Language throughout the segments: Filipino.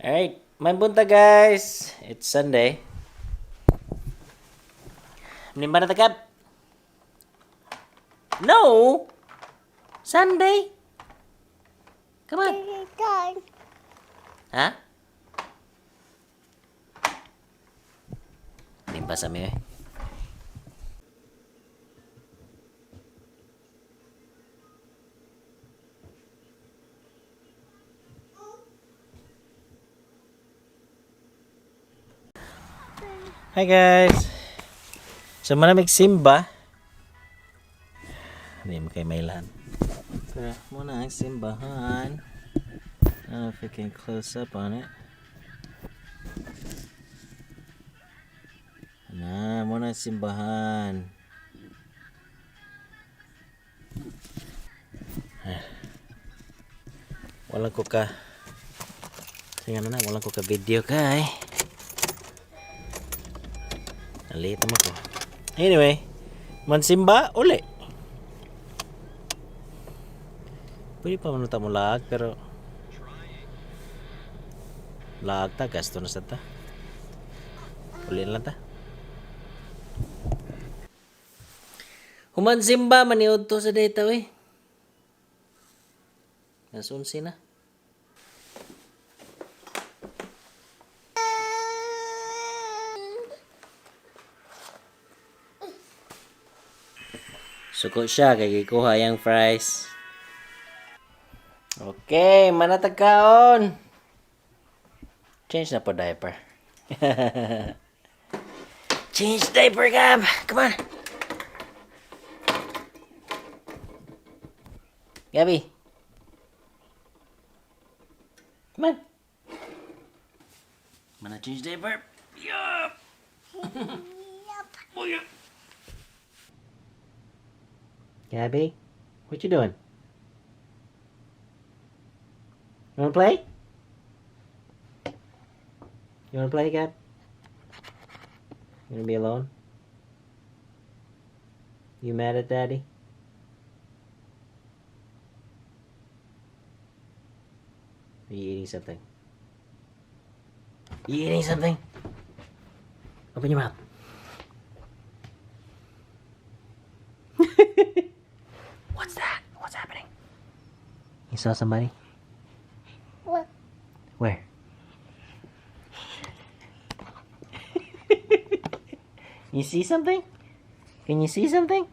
Alright, may punta guys. It's Sunday. Menimbang na tagap? No! Sunday? Come on. Ha? Nimpa sa mi eh. Hi guys. So malamig simba. Hindi mo kayo mailan. Pero muna ang simbahan. I don't know if we can close up on it. Muna ang simbahan. Walang ko ka. Sige na, walang ko ka video kay. Nalita mo ko. Anyway, mansimba uli. Pwede pa manuta mo lag, pero lag ta, gasto na sa ta. Uli lang ta. Humansimba, maniod to sa data eh. Nasunsi na. Suko siya, kay kuha yung fries. Okay, manatag kaon. Change na po diaper. Change diaper, Gab. Come on. Gabby. Come on. Mana change diaper? Yup. Oh, yeah. Gabby, what you doing? You wanna play? You wanna play, Gab? You wanna be alone? You mad at Daddy? Are you eating something? You eating something? Open your mouth. What's that? What's happening? You saw somebody? What? Where? You see something? Can you see something?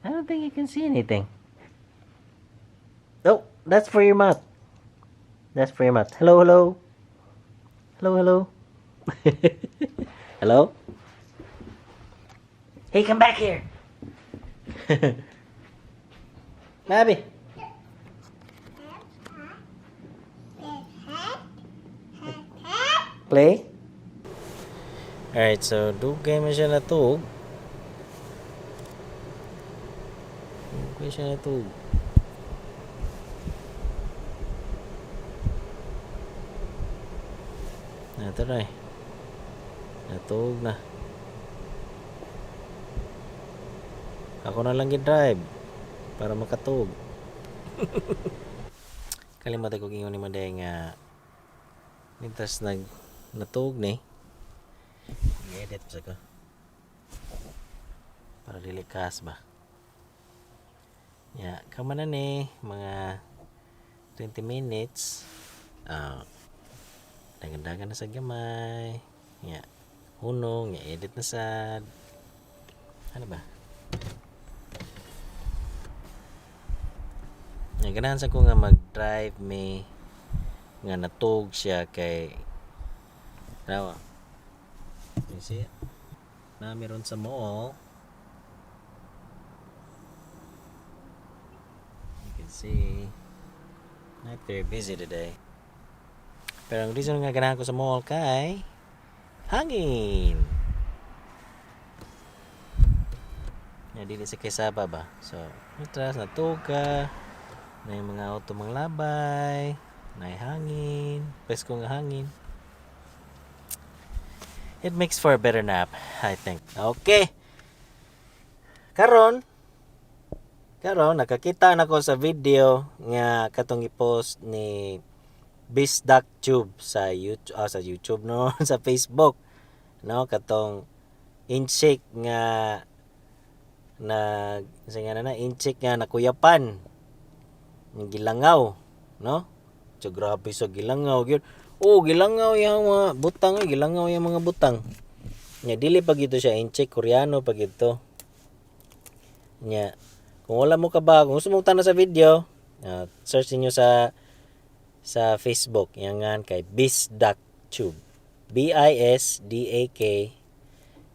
I don't think you can see anything. Oh, that's for your mouth. That's for your mouth. Hello, hello. Hello, hello. Hello? Hey, come back here. Bobby. Play? Alright, so dugay man siya natug. Dugay siya natug. Natry. Natug na. Ako na lang gi-drive para makatug. Kalimutan ko gingon ni Maday nga mintas natug ni. I-edit sa ko. Para dilikas ba. Ya, kama na ni mga 20 minutes. Dagan-dagan na sa gamay. Ya, hunong, i-edit na sad. Ano ba? Ya, ganahan sa ko nga mag-drive me nga natug siya kay rawa. You see it? Na meron sa mall. You can see not very busy today. Pero ang reason nga ganahan ko sa mall kay hangin. Ya, dili sa Quezaba ba? So, mitras natug ka. Na yung mga auto manglabay, na hangin, pwes ko nga hangin. It makes for a better nap, I think. Okay. Karon nakakita na ko sa video nga katong i-post ni BizDocTube sa YouTube no sa Facebook no katong incheck nga incheck nga nakuyapan ng gilangaw no so grabe sa gilangaw gyud gilangaw yung mga butang gilangaw yung mga butang nya dili pa gito siya incheck Koreano pa gito nya kung wala mo kung gusto mo tanaw sa video search niyo sa Facebook yangan kay BizDocTube BISDAK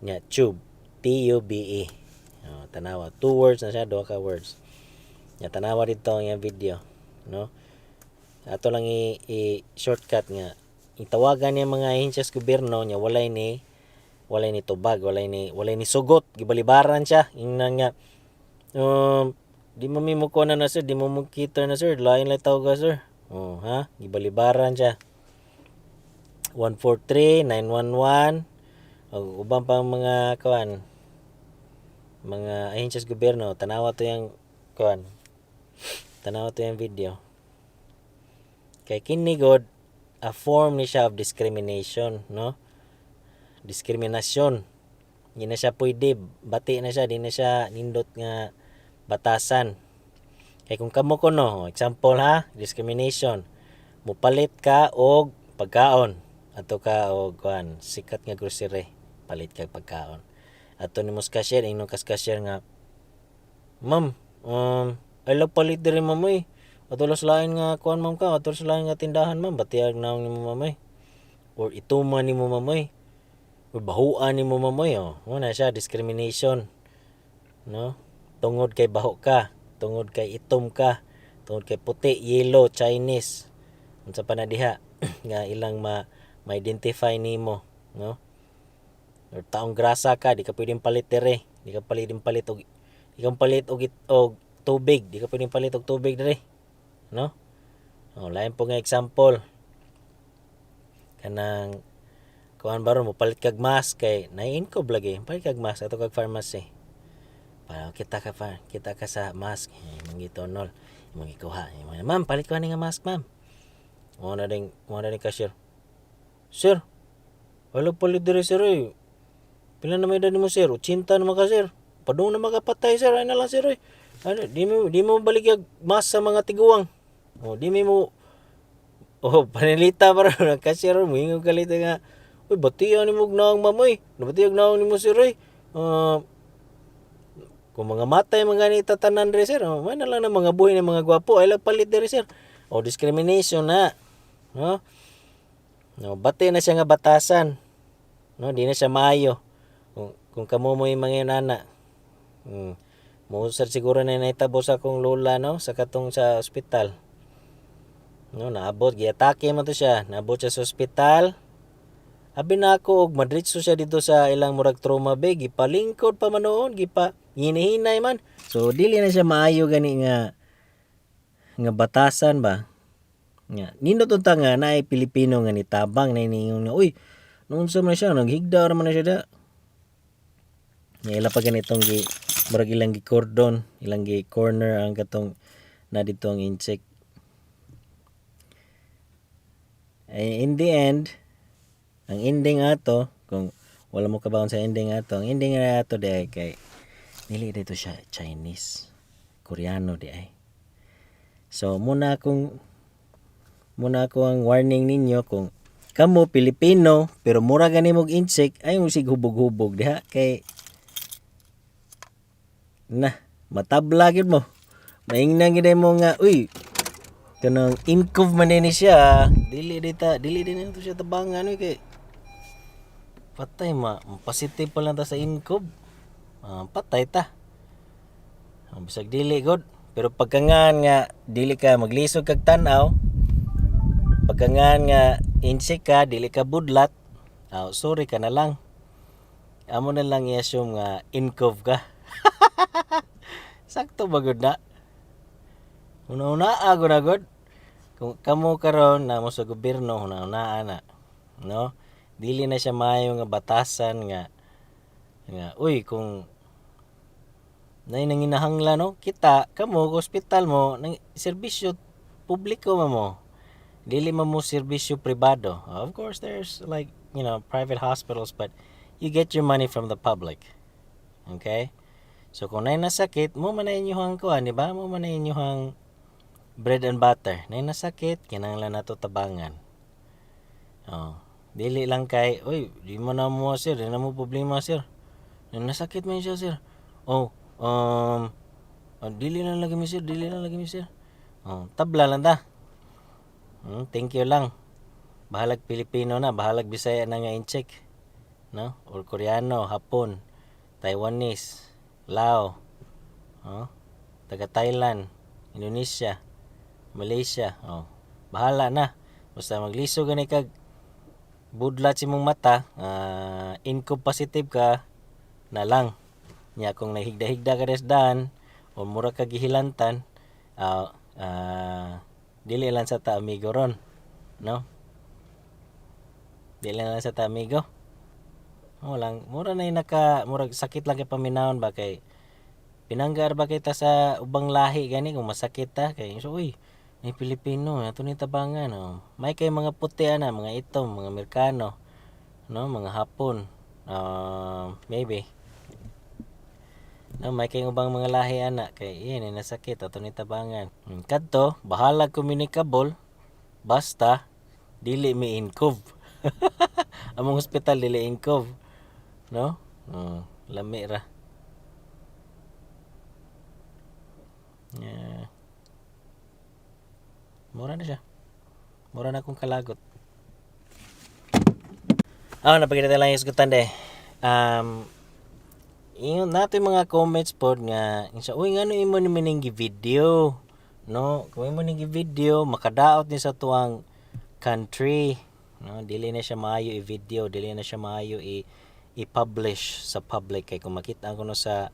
nya tube TUBE tanawa 2 words na siya 2 ka words nya tanawa dito ang video no ato lang i shortcut nga itawagan niya mga ahensya sa gobyerno nya walay ni tubag walay ni sugot gibalibaran siya ingnan nga di mo ko na sir di mo kita na sir lain tawag sir gibalibaran siya 143 911 ubang pang mga mga ahensya sa gobyerno tanawa to yung video kay kini god a form ni siya of discrimination no diskriminasyon di na siya pwede bati na siya di na siya nindot nga batasan kay kung kamo ko no example discrimination mupalit ka og pagkaon ato ka og sikat nga grocery palit kag pagkaon ato ni mos cashier ingnon kas cashier nga ma'am ay lang palit diri ma'am ato las lain nga ma'am ka ato las lain nga tindahan ma'am batiyag naong nimo ma'am or ituman nimo ma'am or bahuan nimo ma'am na siya discrimination no tungod kay baho ka tungod kay itom ka tungod kay puti yellow Chinese unsa pa na diha nga ilang ma-identify nimo no or taong grasa ka di ka pwedeng palit dire di ka pwedeng palit og tubig di ka pwedeng palit og tubig dire no lain po nga example kanang kuan baron mo palit kag mask kay nai-inkob lagi palit kag mask ato kag pharmacy para kita ka sa mask imong gitonol imong gikuha ma'am palit ko ani nga mask ma'am mo na ding cashier sir wala palit dire sir pila na may edad mo sir 80 na ka sir padung na makapatay sir ay na lang sir di mo balik yung mask sa mga tiguang di mo panilita para cashier mo ingong kalita nga batiyan ni mo gnaang mamoy nabatiyan gnaang ni mo sir kung mga matay mga ni tatanan rin sir may na lang na mga buhay ng mga gwapo ay lang palit rin sir discrimination na no bati na siya nga batasan no di na siya maayo kung kamo mo yung mga nana mo sir siguro na naitabo sa akong lola no sa katong sa ospital no naabot giatake man to siya naabot siya sa ospital abi na ako og madritso siya dito sa ilang murag trauma bag gipalingkod pa man noon hinahinay man so dili na siya maayo gani nga batasan ba nga nindot unta nga naay Pilipino nga nitabang na iningon nga noon sa man siya naghigda ra man na siya da nga ila pa ganitong murag ilang cordon ilang corner ang katong na dito ang incheck in the end ang ending ato kung wala mo kabaon sa ending ato ang ending ato di kay dili dito siya Chinese Koreano di ay so muna ako ang warning ninyo kung kamo Pilipino pero mura gani mog insect ay mo sig hubog-hubog diha kay matabla gid mo maingnan gid mo nga kanang incove man ni siya dili din to siya tabangan kay patay positive pa lang ta sa incove patay ta bisag dili god pero pagkangan nga dili ka maglisod kag tan-aw pagkangan nga insect ka dili ka budlat sorry ka na lang amo na lang i-assume nga incove ka sakto ba gud na una ako na god kung kamo karon na mo sa gobyerno una na no dili na siya maayo nga batasan nga kung nay nanginahanglan no kita kamo ospital mo nang serbisyo publiko mo dili man mo serbisyo pribado. Of course there's like, private hospitals, but you get your money from the public. Okay? So kung nay nasakit, mo man na inyong kuan, di ba? Mo man na inyong bread and butter. Nay nasakit, kinahanglan nato tabangan. Oh, dili lang kay, oy, di mo na mo sir, di na mo problema sir. Nay nasakit man siya sir. Oh, dili lang lagi mi sir, dili lang lagi mi sir. Oh, tabla lang ta. Thank you lang. Bahalag Pilipino na, bahalag Bisaya na nga in-check. No? Or Koreano, Hapon, Taiwanese, Lao, taga Thailand, Indonesia, Malaysia. Bahala na. Basta magliso gani kag budlat si mong mata, income positive ka na lang. Nya kung nahigda-higda ka desdan o mura ka gihilantan, dili lang sa ta amigo ron, no? Dili lang sa ta amigo. Lang mura na murag sakit lang kay paminawon ba kay pinanggar ba kita sa ubang lahi gani kung masakit ta kay so uy, may Pilipino ato ni tabangan may kay mga puti ana, mga itom, mga Amerikano, no, mga Hapon, maybe no, may kay ubang mga lahi ana kay iyan nasakit ato ni tabangan. Kadto bahala communicable basta dili mi inkov. Among hospital dili inkov, no? Lami ra. Mura na siya. Mura na akong kalagot. Napagkita lang yung isgutan de. Ingon nato yung mga comments po nga, uy, nga imo ni mining video, no? Kung imo ning video, makadaot ni sa tuwang country, no? Dili na siya maayo i-video, dili na siya maayo i-publish sa public kay kung makita ko no sa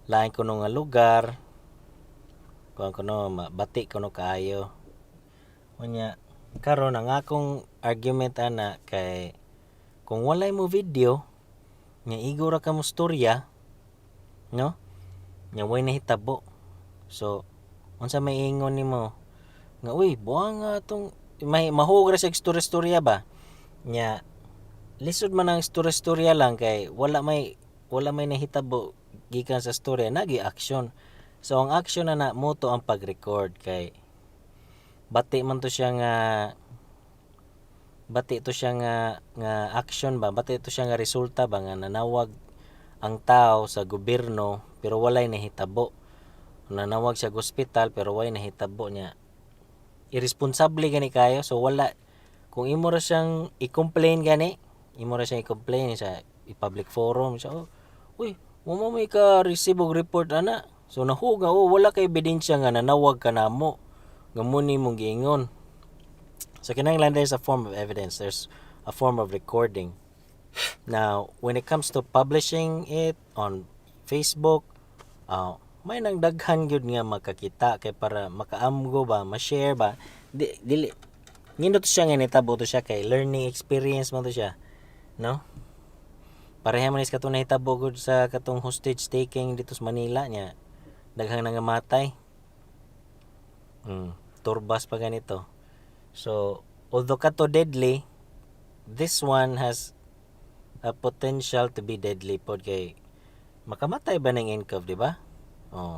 lain ko no nga lugar, kung kuno mabati ko no kaayo. Unya karon ang akong argument ana kay kung walay mo video nya igora ka mo storya, no? Nya way nahitabo. So unsa may ingon nimo nga uy buang nga tong mahugra sa istorya ba nya lisod man ang istorya lang kay wala may nahitabo gikan sa storya nagi action. So ang action na mo to ang pag-record kay bati to siya nga action ba, bati to siya nga resulta ba nga nanawag ang tao sa gobyerno pero walay nahitabo, nanawag sa hospital pero walay nahitabo niya. Irresponsable gani kayo, so wala, kung imo ra siyang i-complain gani, imo ra siyang i-complain sa i-public forum siya, uy mo may ka receive og report ana, so nahuga wala kay ebidensya nga nanawag ka namo nga muni mong giingon. So kinahanglan there's a form of evidence, there's a form of recording. Now when it comes to publishing it on Facebook, may nang daghan gyud nga makakita kay para makaamgo ba, ma-share ba, dili nindot siya nga nitabo to siya kay learning experience man to siya, no? Pareha man is katong nahitabo gud sa katong hostage taking dito sa Manila nya daghang nangamatay. Turbas pa ganito. So although kato deadly, this one has a potential to be deadly pod kay makamatay ba ng incov, di ba?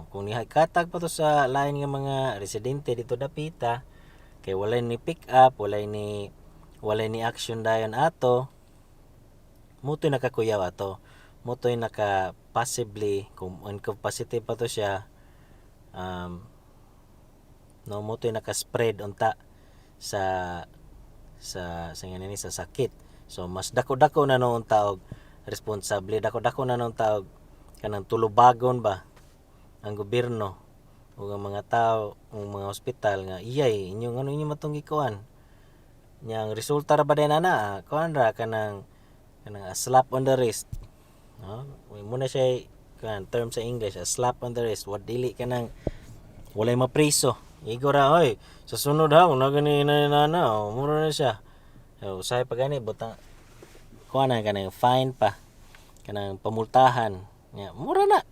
Kung nihakatag pa to sa lain nga mga residente dito dapita kay walay ni pick up, walay ni action dayon ato, mutoy nakakuyaw ato, mutoy naka possibly kung incov positive pa to siya, no, mutoy naka spread unta sa ganini sa sakit. So mas dako-dako na noong taog responsable, dako-dako na noong taog kanang tulubagon ba ang gobyerno o ang mga tao, ang mga ospital nga iyay inyong inyo matong gikuan nya ang resulta ra ba din ana kuan ra kanang a slap on the wrist, no? Muna siya kan term sa English, a slap on the wrist, what dili kanang walay mapriso igo ra oy sa sunod ha na gani na mura na siya. Usahay pa gani butang kuan na kanang fine pa kanang pamultahan nya mura na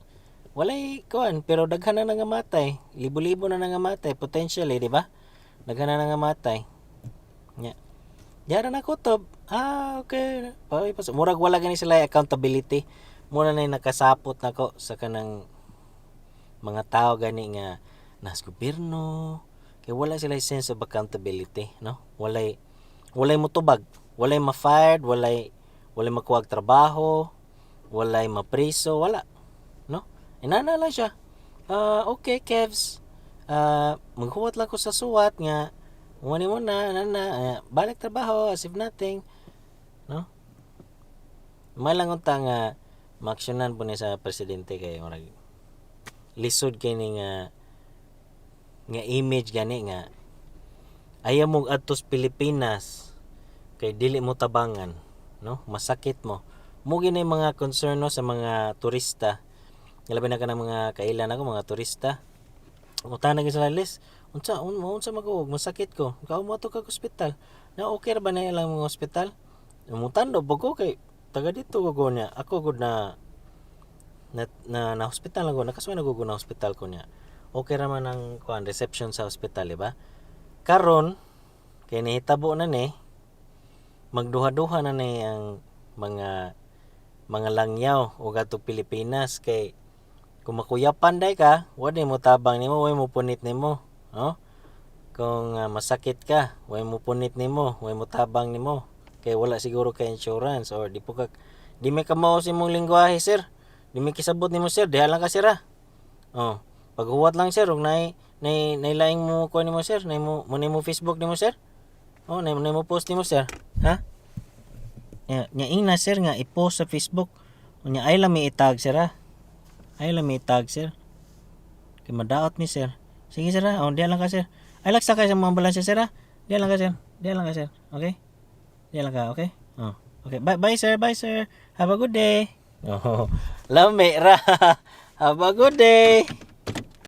walay kuan pero daghan na nangamatay, libo-libo na nangamatay potentially, di ba? Daghan na nangamatay. Nya. Yara na kutob. Okay. Paway pas. Murag wala gani sila accountability. Mura na yung nakasapot nako sa kanang mga tao gani nga nas gobyerno. Kay wala sila sense of accountability, no? Walay motubag, walay ma-fired, walay makuwag trabaho, walay mapriso, wala, no? Inana lang siya. Okay, Kevs. Maghuwat lang ko sa suwat nga Umani mo na, balik trabaho as if nothing, no? May lang unta nga maaksyonan po ni sa presidente kay murag lisod kay ni nga image gani nga ayaw mo adtos Pilipinas kay dili mo tabangan, no? Masakit mo. Mo gini mga concern no, sa mga turista. Labi na ka ng mga kailan ako mga turista. Utana gyud sa list. Unsa maghuwag masakit ko. Kao mo to kag ospital. Na okay ra ba na ilang mga ospital? Umutan do ko kay taga dito ko niya. Ako gud na hospital ako. Nakasway na gud na hospital ko niya. Okay ra man ang reception sa ospital, di ba? Karon kay nahitabo na ni magduha-duha na ni ang mga langyaw o gato Pilipinas kay kung makuyapan day ka, wala mo tabang nimo, way mo punit nimo, no? Kung masakit ka, way mo punit nimo, way mo tabang nimo. Kay wala siguro ka insurance or di may kamao si mong lingwahe, sir. Di may kisabot nimo, sir. Diha lang ka, sir, ah. Oh, paghuwat lang, sir, ug nay laing mo ko nimo, sir. Nay mo Facebook nimo, sir. Oh, nay mo post nimo, sir. Ha? Nya ina, sir, nga i-post sa Facebook. Nya ay lang may itag, sir, ah. Ay lang may tag, sir. Kay madaot ni, sir. Sige, sir, ha. Oh, diyan lang ka, sir. Ay laksa kayo sa mga ambulansya, sir, ha. Diyan lang ka, sir. Diyan lang ka, sir. Okay? Diyan lang ka, okay? Oh. Okay. Bye, sir. Bye, sir. Have a good day. Oh, lame ra. Have a good day.